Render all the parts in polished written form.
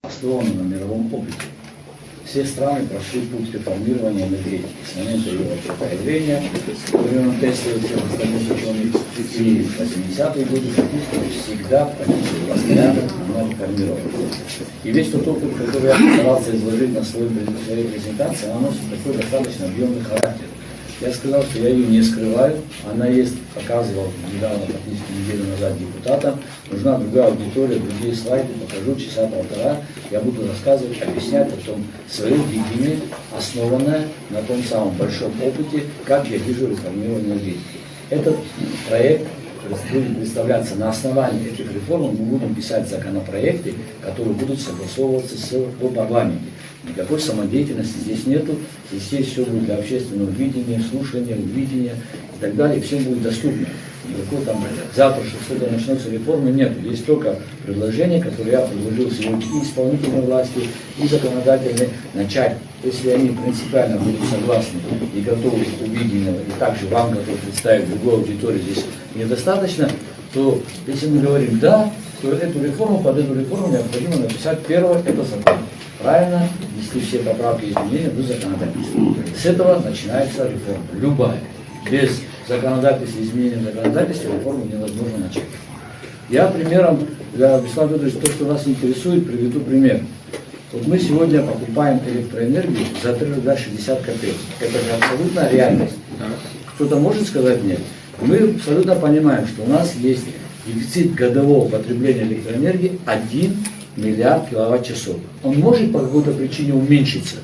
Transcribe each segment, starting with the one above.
основана на мировом опыте. Все страны прошли путь реформирования энергетики с момента его появления, времен Теслы, остальных ученых, и в 80-е годы всегда практически постоянно она реформировалась. И весь тот опыт, который я постарался изложить на своей презентации, она носит такой достаточно объемный характер. Я сказал, что я ее не скрываю, она есть, показывал недавно, практически неделю назад депутатам. Нужна другая аудитория, другие слайды, покажу часа полтора. Я буду рассказывать, объяснять о том свое видение, основанное на том самом большом опыте, как я вижу реформирование энергетики. Этот проект будет представляться на основании этих реформ, мы будем писать законопроекты, которые будут согласовываться по парламенту. Никакой самодеятельности здесь нету. Здесь все будет для общественного видения, слушания, видения и так далее. Всем будет доступно. Никакой там завтра, что что-то начнется реформы, нет. Есть только предложения, которые я предложил сегодня и исполнительной власти, и законодательной начать. Если они принципиально будут согласны и готовы к увидению, и также вам готовы представить другую аудиторию здесь недостаточно, то если мы говорим «да», то эту реформу, под эту реформу необходимо написать первое – это закон. Правильно ввести все поправки и изменения в законодательство. С этого начинается реформа. Любая. Без законодательства, изменения законодательства реформу невозможно начать. Я примером, для Беслан Федорович, то, что вас интересует, приведу пример. Вот мы сегодня покупаем электроэнергию за 3 рубля 60 копеек. Это же абсолютно реальность. Кто-то может сказать нет? Мы абсолютно понимаем, что у нас есть дефицит годового потребления электроэнергии 1 миллиард киловатт-часов. Он может по какой-то причине уменьшиться?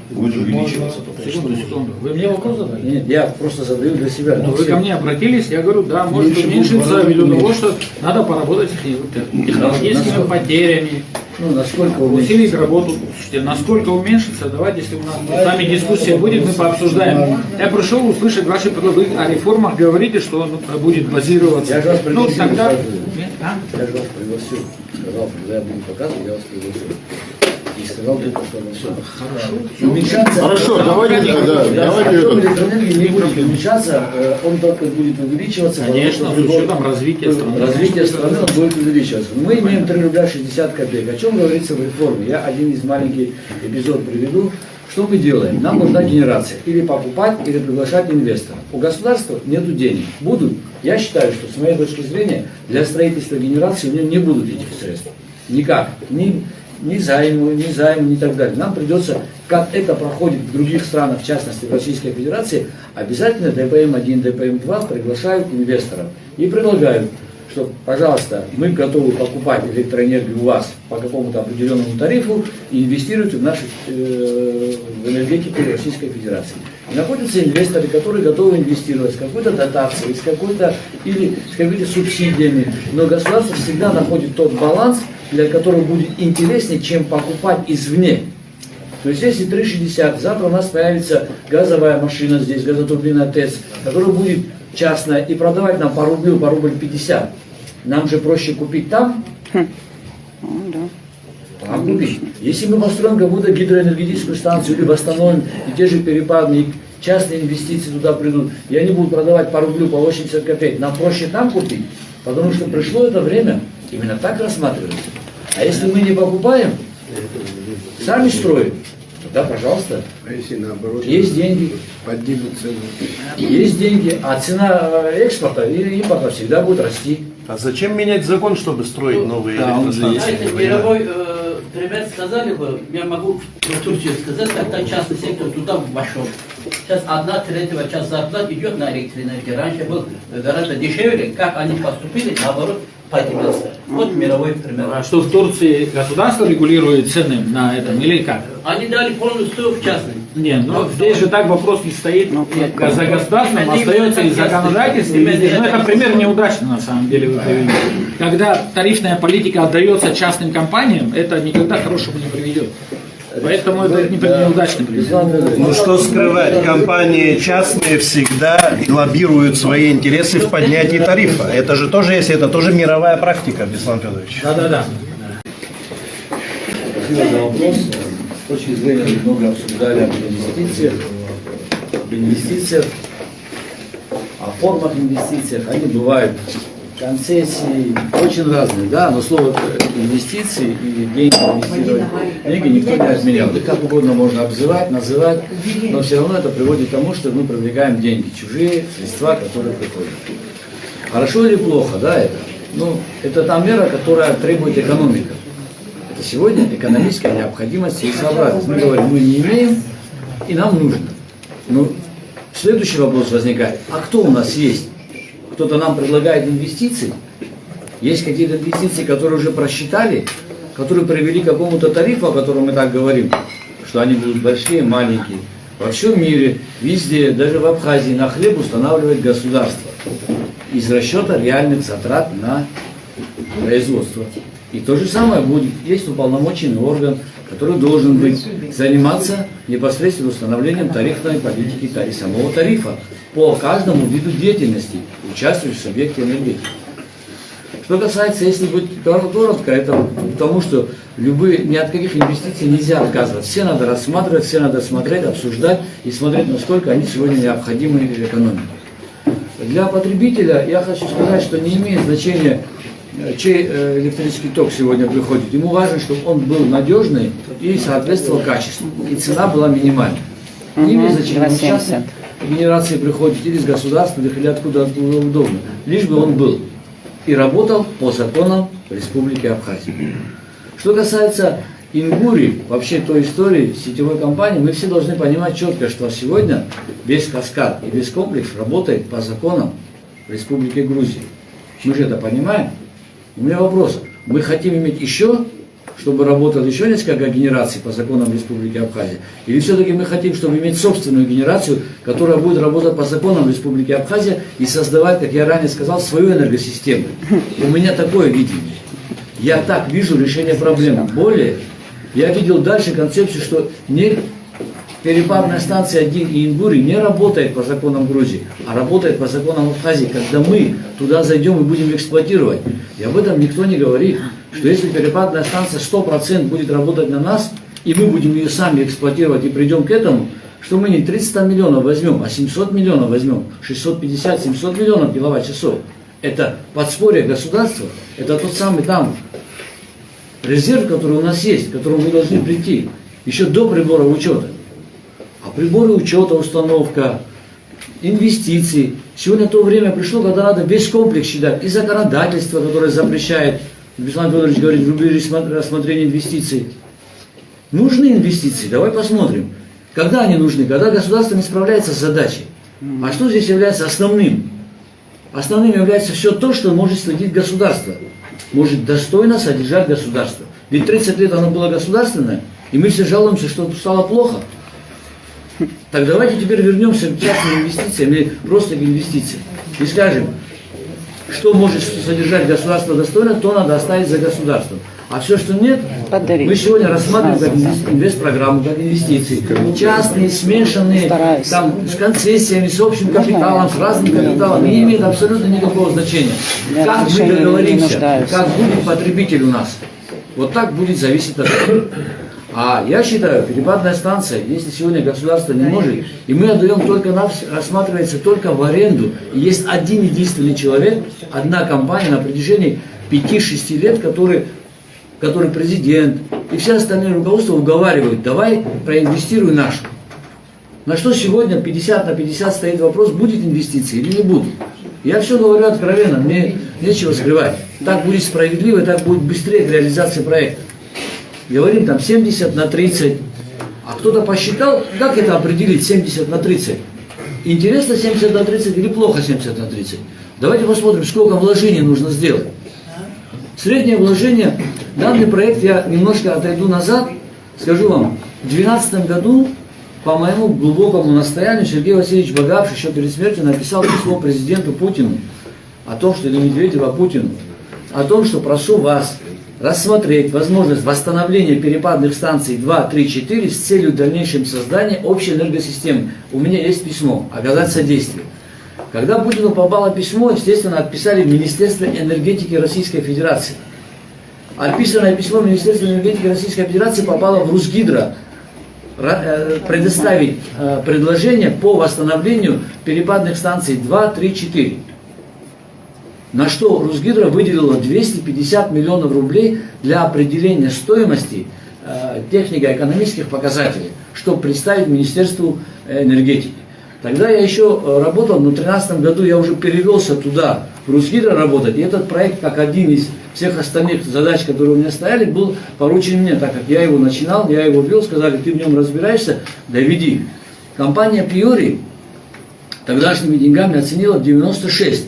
Будет увеличиваться. Секунду. Вы мне вопрос задали? Нет, я просто задаю для себя. Но вы ко мне обратились, я говорю, да, может уменьшиться ввиду того, что надо поработать с технологическими потерями, насколько усилить работу. Слушайте, насколько уменьшится, давайте, если у нас с вами дискуссия будет, мы пообсуждаем. Я пришел услышать ваши предложения о реформах, говорите, что он будет базироваться. Я же вас пригласил. Тогда... Я же вас пригласил. Сказал, когда я буду показывать, я вас пригласил. И сказал, что все. Хорошо. Уменьшаться. Хорошо, давайте. Объем электроэнергии не будет уменьшаться, он только будет увеличиваться. Конечно, с учетом развития страны. Развитие страны он будет увеличиваться. Мы имеем 3 рубля 60 копеек. О чем говорится в реформе? Я один из маленьких эпизод приведу. Что мы делаем? Нам нужна генерация. Или покупать, или приглашать инвестора. У государства нет денег. Будут. Я считаю, что с моей точки зрения для строительства генерации у него не будут этих средств. Никак. Ни займу, ни так далее. Нам придется, как это проходит в других странах, в частности в Российской Федерации, обязательно ДПМ-1, ДПМ-2 приглашают инвесторов и предлагают, что, пожалуйста, мы готовы покупать электроэнергию у вас по какому-то определенному тарифу и инвестируйте в нашу в энергетику Российской Федерации. И находятся инвесторы, которые готовы инвестировать с какой-то дотацией, с какой-то или с какими-то субсидиями, но государство всегда находит тот баланс, для которого будет интереснее, чем покупать извне. То есть если 3,60, завтра у нас появится газовая машина здесь, газотурбина ТЭЦ, которая будет частная и продавать нам по рублю, по рубль 50. Нам же проще купить там, там купить. Если мы построим какую-то гидроэнергетическую станцию или восстановим и те же перепадные, частные инвестиции туда придут, и они будут продавать по рублю, по 80 копеек, нам проще там купить, потому что пришло это время, именно так рассматривается. А если мы не покупаем, сами строим, тогда, пожалуйста, А если наоборот, есть деньги. поднимут цену? Есть деньги, а цена экспорта или импорта всегда будет расти. А зачем менять закон, чтобы строить новые электростанции? Знаете, мировой пример сказали бы, я могу про Турцию сказать, когда частный сектор туда вошел. Сейчас 1/3 часть зарплат идет на электроэнергию. Раньше был гораздо дешевле. Как они поступили, наоборот, поднялся. Вот мировой пример. А что в Турции государство регулирует цены на этом или как? Они дали полностью в частный. Нет, но здесь же так вопрос не стоит. За государством остается и законодательство. И везде. Но это пример неудачный на самом деле вы привели. Когда тарифная политика отдается частным компаниям, это никогда к хорошему не приведет. Поэтому это неудачный пример. Ну что скрывать, компании частные всегда лоббируют свои интересы в поднятии тарифа. Это же тоже, если это тоже мировая практика, Беслан Федорович. Да. Спасибо за вопрос. С точки зрения много обсуждали об инвестициях, о формах инвестиций. Они бывают концессии, очень разные, да, но слово инвестиции и деньги, инвестировать деньги никто не отменял. И как угодно можно обзывать, называть, но все равно это приводит к тому, что мы привлекаем деньги, чужие средства, которые приходят. Хорошо или плохо, да, это? Ну, это та мера, которая требует экономика. Это сегодня экономическая необходимость и сообразность. Мы говорим, мы не имеем, и нам нужно. Но следующий вопрос возникает, а кто у нас есть? Кто-то нам предлагает инвестиции, есть какие-то инвестиции, которые уже просчитали, которые привели к какому-то тарифу, о котором мы так говорим, что они будут большие, маленькие. Во всем мире, везде, даже в Абхазии, на хлеб устанавливает государство из расчета реальных затрат на производство. И то же самое будет, есть уполномоченный орган, который должен быть, заниматься непосредственно установлением тарифной политики и самого тарифа по каждому виду деятельности, участвующих в субъекте энергетики. Что касается, если быть коротко, это потому, что ни от каких инвестиций нельзя отказываться. Все надо рассматривать, все надо смотреть, обсуждать и смотреть, насколько они сегодня необходимы для экономики. Для потребителя я хочу сказать, что не имеет значения, чей электрический ток сегодня приходит. Ему важно, чтобы он был надежный и соответствовал качеству. И цена была минимальной. Не имеет значения, он частной генерации приходит или из государства, или откуда удобно. Лишь бы он был и работал по законам Республики Абхазия. Что касается Ингури, вообще той истории сетевой компании, мы все должны понимать четко, что сегодня весь каскад и весь комплекс работает по законам Республики Грузия. Мы же это понимаем. У меня вопрос. Мы хотим иметь еще, чтобы работало еще несколько генераций по законам Республики Абхазия? Или все-таки мы хотим, чтобы иметь собственную генерацию, которая будет работать по законам Республики Абхазия и создавать, как я ранее сказал, свою энергосистему? У меня такое видение. Я так вижу решение проблемы. Более, я видел дальше концепцию, что не перепадная станция 1 и Ингури не работает по законам Грузии, а работает по законам Абхазии, когда мы туда зайдем и будем эксплуатировать. И об этом никто не говорит, что если перепадная станция 100% будет работать на нас, и мы будем ее сами эксплуатировать и придем к этому, что мы не 300 миллионов возьмем, а 700 миллионов возьмем, 650-700 миллионов киловатт-часов. Это подспорье государства, это тот самый там резерв, который у нас есть, к которому мы должны прийти, еще до прибора учета. А приборы учета, установка, инвестиции. Сегодня то время пришло, когда надо весь комплекс считать. И законодательство, которое запрещает, Беслан Федорович говорит, любые рассмотрение инвестиций. Нужны инвестиции? Давай посмотрим. Когда они нужны? Когда государство не справляется с задачей. А что здесь является основным? Основным является все то, что может следить государство. Может достойно содержать государство. Ведь 30 лет оно было государственное, и мы все жалуемся, что стало плохо. Так давайте теперь вернемся к частным инвестициям или просто к инвестициям. И скажем, что может содержать государство достойно, то надо оставить за государством. А все, что нет, мы сегодня рассматриваем как инвестпрограмму, как инвестиции. Частные, смешанные, там, с концессиями, с общим капиталом, с разным капиталом. Не имеет абсолютно никакого значения. Как мы договоримся, как будет потребитель у нас. Вот так будет зависеть от этого. А я считаю, перепадная станция, если сегодня государство не может, и мы отдаем только, рассматривается только в аренду, и есть один единственный человек, одна компания на протяжении 5-6 лет, который президент и все остальные руководства уговаривают, давай проинвестируй нашу. На что сегодня 50 на 50 стоит вопрос, будет инвестиции или не будет. Я все говорю откровенно, мне нечего скрывать. Так будет справедливо, так будет быстрее к реализации проекта. Говорим там 70 на 30. А кто-то посчитал, как это определить 70 на 30? Интересно 70 на 30 или плохо 70 на 30? Давайте посмотрим, сколько вложений нужно сделать. Среднее вложение, данный проект, я немножко отойду назад, скажу вам, в 2012 году, по моему глубокому настоянию, Сергей Васильевич Багапш еще перед смертью написал письмо президенту Путину о том, что, или Медведеву, а Путину, о том, что прошу вас рассмотреть возможность восстановления перепадных станций 2, 3, 4 с целью дальнейшего создания общей энергосистемы. У меня есть письмо, оказать содействие. Когда Путину попало письмо, естественно, отписали Министерство энергетики Российской Федерации. Отписанное письмо Министерства энергетики Российской Федерации попало в Русгидро предоставить предложение по восстановлению перепадных станций 2, 3, 4. На что Русгидро выделила 250 миллионов рублей для определения стоимости технико-экономических показателей, чтобы представить Министерству энергетики. Тогда я еще работал, но в 2013 году я уже перевелся туда, в Русгидро работать. И этот проект, как один из всех остальных задач, которые у меня стояли, был поручен мне, так как я его начинал, я его вел, сказали, ты в нем разбираешься, доведи. Компания Пиори тогдашними деньгами оценила 96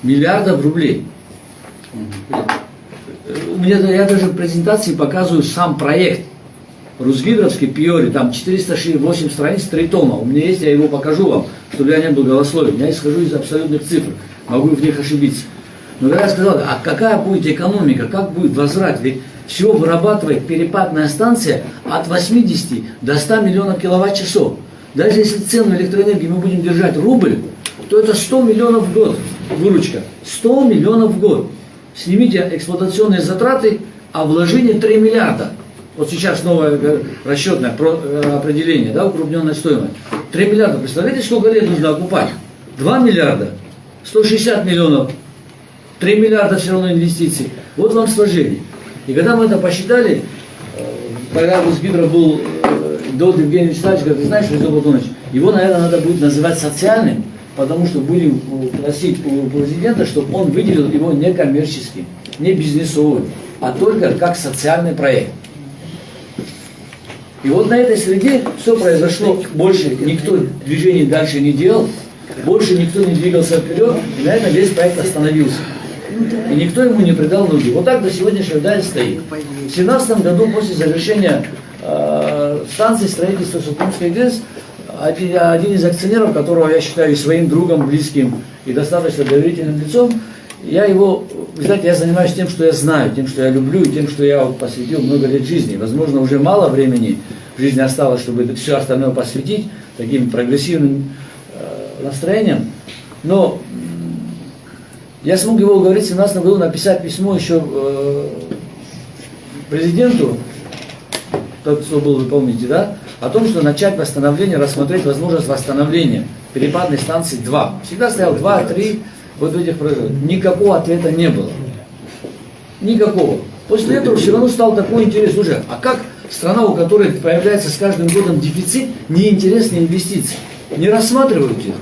миллиардов рублей. Я даже в презентации показываю сам проект. Русгидровский Пиори, там 408 страниц, 3 тома. У меня есть, я его покажу вам, чтобы я не был голословен. Я исхожу из абсолютных цифр, могу в них ошибиться. Но когда я сказал, а какая будет экономика, как будет возврат, ведь все вырабатывает перепадная станция от 80 до 100 миллионов киловатт-часов. Даже если цену электроэнергии мы будем держать рубль, то это 100 миллионов в год выручка. 100 миллионов в год. Снимите эксплуатационные затраты, а вложение 3 миллиарда. Вот сейчас новое расчетное определение, да, укрупненная стоимость. 3 миллиарда. Представляете, сколько лет нужно окупать? 2 миллиарда, 160 миллионов, 3 миллиарда все равно инвестиций. Вот вам сложение. И когда мы это посчитали, когда Русгидро был до Евгения Вячеславовича, говорит, ты знаешь, Резо Платонович, его, наверное, надо будет называть социальным, потому что будем просить у президента, чтобы он выделил его не коммерческим, не бизнесовым, а только как социальный проект. И вот на этой среде все произошло, больше никто движений дальше не делал, больше никто не двигался вперед, и на этом весь проект остановился. И никто ему не придал ноги. Вот так до сегодняшнего дня стоит. В 2017 году, после завершения станции строительства Сухумской ГЭС, один из акционеров, которого я считаю своим другом, близким и достаточно доверительным лицом, я его, вы знаете, я занимаюсь тем, что я знаю, тем, что я люблю, и тем, что я посвятил много лет жизни. Возможно, уже мало времени в жизни осталось, чтобы все остальное посвятить таким прогрессивным настроением. Но я смог его уговорить в 2017 году написать письмо еще президенту, тот, кто был, вы помните, да, о том, что начать восстановление, рассмотреть возможность восстановления перепадной станции 2. Всегда стоял 2, 3, вот в этих производствах. Никакого ответа не было. Никакого. После этого все равно стал такой интерес. Слушай, а как страна, у которой появляется с каждым годом дефицит, неинтересные инвестиции? Не рассматривают их.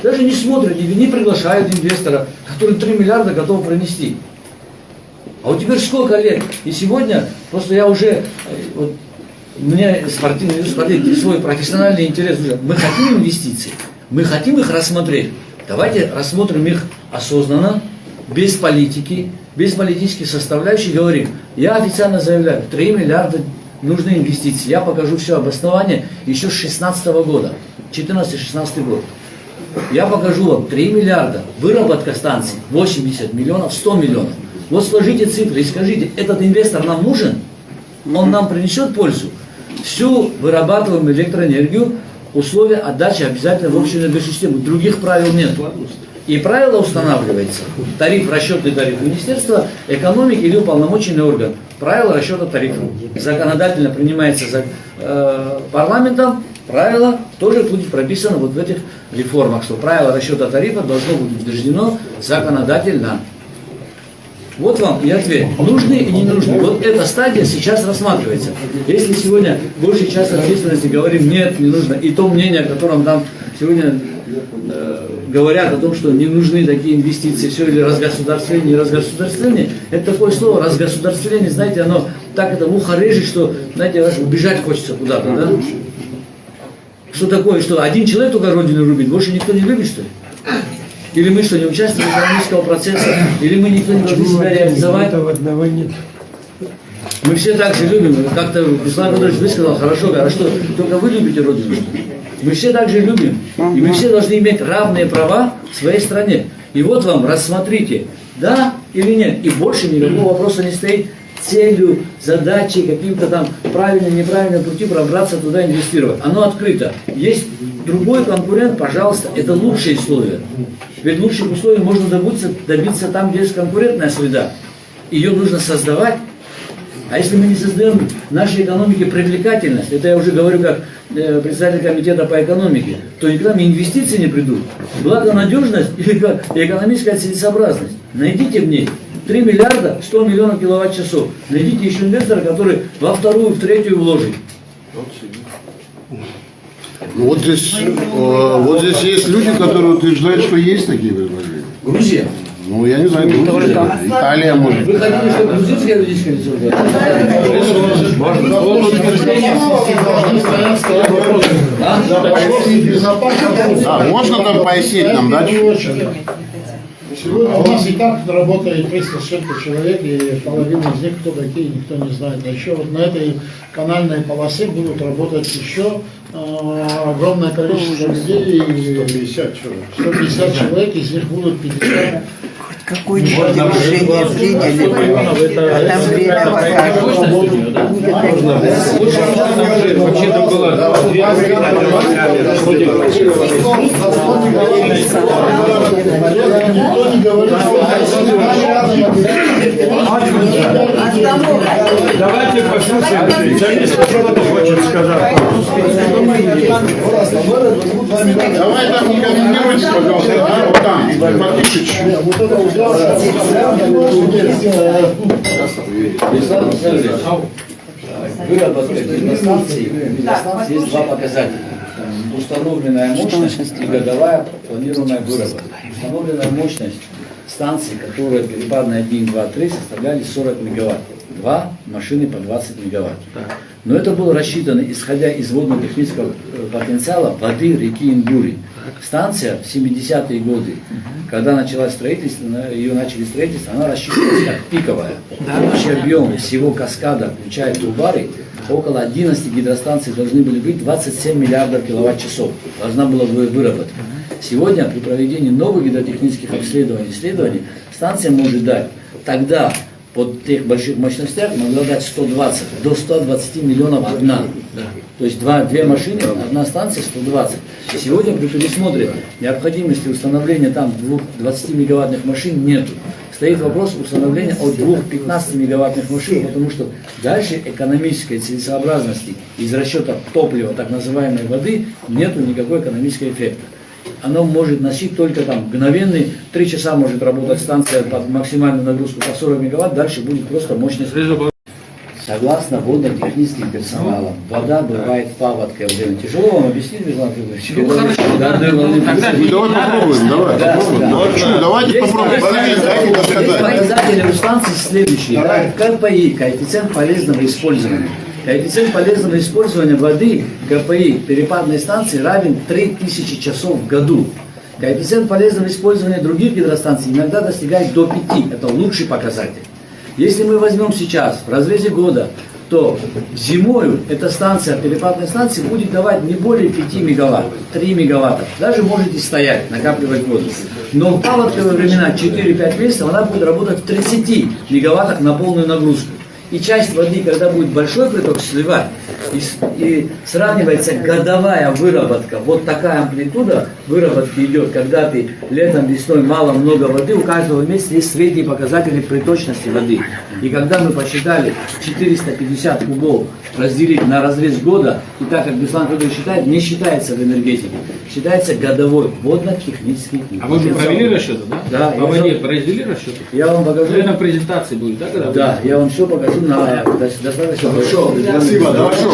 Даже не смотрят, не приглашают инвестора, который 3 миллиарда готов пронести. А вот теперь сколько лет? И сегодня, просто я уже, вот, у меня спортивный свой профессиональный интерес уже. Мы хотим инвестиций, мы хотим их рассмотреть. Давайте рассмотрим их осознанно, без политики, без политических составляющих. Говорим, я официально заявляю, 3 миллиарда нужны инвестиции. Я покажу все обоснование еще с 2016 года, 14-16 год. Я покажу вам 3 миллиарда, выработка станций 80 миллионов, 100 миллионов. Вот сложите цифры и скажите, этот инвестор нам нужен? Он нам принесет пользу? Всю вырабатываемую электроэнергию, условия отдачи обязательно в общую энергосистему. Других правил нет. И правило устанавливается. Тариф, расчетный тариф Министерства экономики или уполномоченный орган. Правило расчета тарифа. Законодательно принимается парламентом. Правило тоже будет прописано вот в этих реформах, что правило расчета тарифа должно быть утверждено законодательно. Вот вам и ответ. Нужны и не нужны. Вот эта стадия сейчас рассматривается. Если сегодня большая часть общественности говорим, нет, не нужно, и то мнение, о котором там сегодня говорят о том, что не нужны такие инвестиции, все, или разгосударствление, не разгосударствление, это такое слово, разгосударствление, знаете, оно так это в ухо режет, что, знаете, убежать хочется куда-то, да? Что такое, что один человек только родину любит, больше никто не любит, что ли? Или мы что, не участвуем в экономического процесса, или мы никто не должны себя реализовать? Одного нет. Мы все так же любим. Как-то Вячеслав Федорович высказал, хорошо, а что, только вы любите родину? Мы все так же любим. И мы все должны иметь равные права в своей стране. И вот вам, рассмотрите, да или нет. И больше никакого вопроса не стоит целью, задачей, каким-то там правильным, неправильным пути пробраться туда, инвестировать. Оно открыто. Есть другой конкурент, пожалуйста, это лучшие условия. Ведь лучших условий можно добиться там, где есть конкурентная среда. Ее нужно создавать А если мы не создаем в нашей экономике привлекательность, это я уже говорю как председатель комитета по экономике, то и к нам инвестиции не придут. Благонадежность и экономическая целесообразность. Найдите в ней 3 миллиарда 100 миллионов киловатт-часов. Найдите еще инвестора, который во вторую, в третью вложит. Ну, вот здесь есть люди, которые утверждают, что есть такие предложения. Грузия. Ну, я не знаю, Грузия, Италия, может. Вы хотите, чтобы грузинское юридическое лицо было? Можно там пояснить нам, да? Сегодня у нас и так работает 300 с чем-то человек, и половина из них кто такие, никто не знает. А еще вот на этой канальной полосе будут работать еще огромное количество людей. 150 человек, из них будут 50. Какое движение приняли, а там время покажет. Вообще-то было Никто не говорит, Давайте послушаем специалиста, что он хочет сказать. Давай там не комментируйте, пожалуйста, да, вот там, Матвеевич. Вячеслав Александрович, выработка гидростанции есть два показателя. Установленная мощность и годовая планируемая выработка. Установленная мощность станций, которые перепадные 1, 2, 3 составляли 40 мегаватт. Два машины по 20 мегаватт. Но это было рассчитано, исходя из водно-технического потенциала воды реки Ингури. Станция в 70-е годы, когда началось строительство, ее начали строительство, она рассчитывалась как пиковая. Общий объем всего каскада, включая Трубары, около 11 гидростанций должны были быть 27 миллиардов киловатт-часов. Должна была выработка. Сегодня при проведении новых гидротехнических исследований станция может дать тогда под тех больших мощностях могла дать 120 до 120 миллионов одна. То есть две машины, одна станция 120. Сегодня при пересмотре необходимости установления там 20 мегаваттных машин нету. Стоит вопрос установления от 2 15 мегаваттных машин, потому что дальше экономической целесообразности из расчета топлива, так называемой воды, нету никакой экономического эффекта. Оно может носить только там мгновенный, 3 часа может работать станция под максимальную нагрузку по 40 мегаватт, дальше будет просто мощность. Согласно водно-техническим персоналам, вода бывает в паводковое время. Тяжело вам объяснить, Вячеслав Федорович? Ну, хорошо. Давай попробуем, давай. Давайте попробуем. Показатели у станции следующие. КПИ, коэффициент полезного использования. Коэффициент полезного использования воды КПИ перепадной станции равен 3000 часов в году. Коэффициент полезного использования других гидростанций иногда достигает до 5. Это лучший показатель. Если мы возьмем сейчас в разрезе года, то зимою эта станция, перепадная станция, будет давать не более 5 мегаватт, 3 мегаватта. Даже может и стоять, накапливать воду. Но в паводковые времена 4-5 месяцев она будет работать в 30 мегаваттах на полную нагрузку. И часть воды, когда будет большой приток, сливать, и сравнивается годовая выработка. Вот такая амплитуда выработки идет, когда ты летом, весной мало-много воды, у каждого месяца есть средние показатели приточности воды. И когда мы посчитали 450 кубов разделить на разрез года, и так как Беслан Федорович считает, не считается в энергетике, считается годовой водно-технический. А вы же провели расчеты, да? Да. По воде произвели расчеты? Я вам покажу. Наверное, презентации будет, да? Когда Да, я вам все покажу на достаточно большом. Спасибо, хорошо.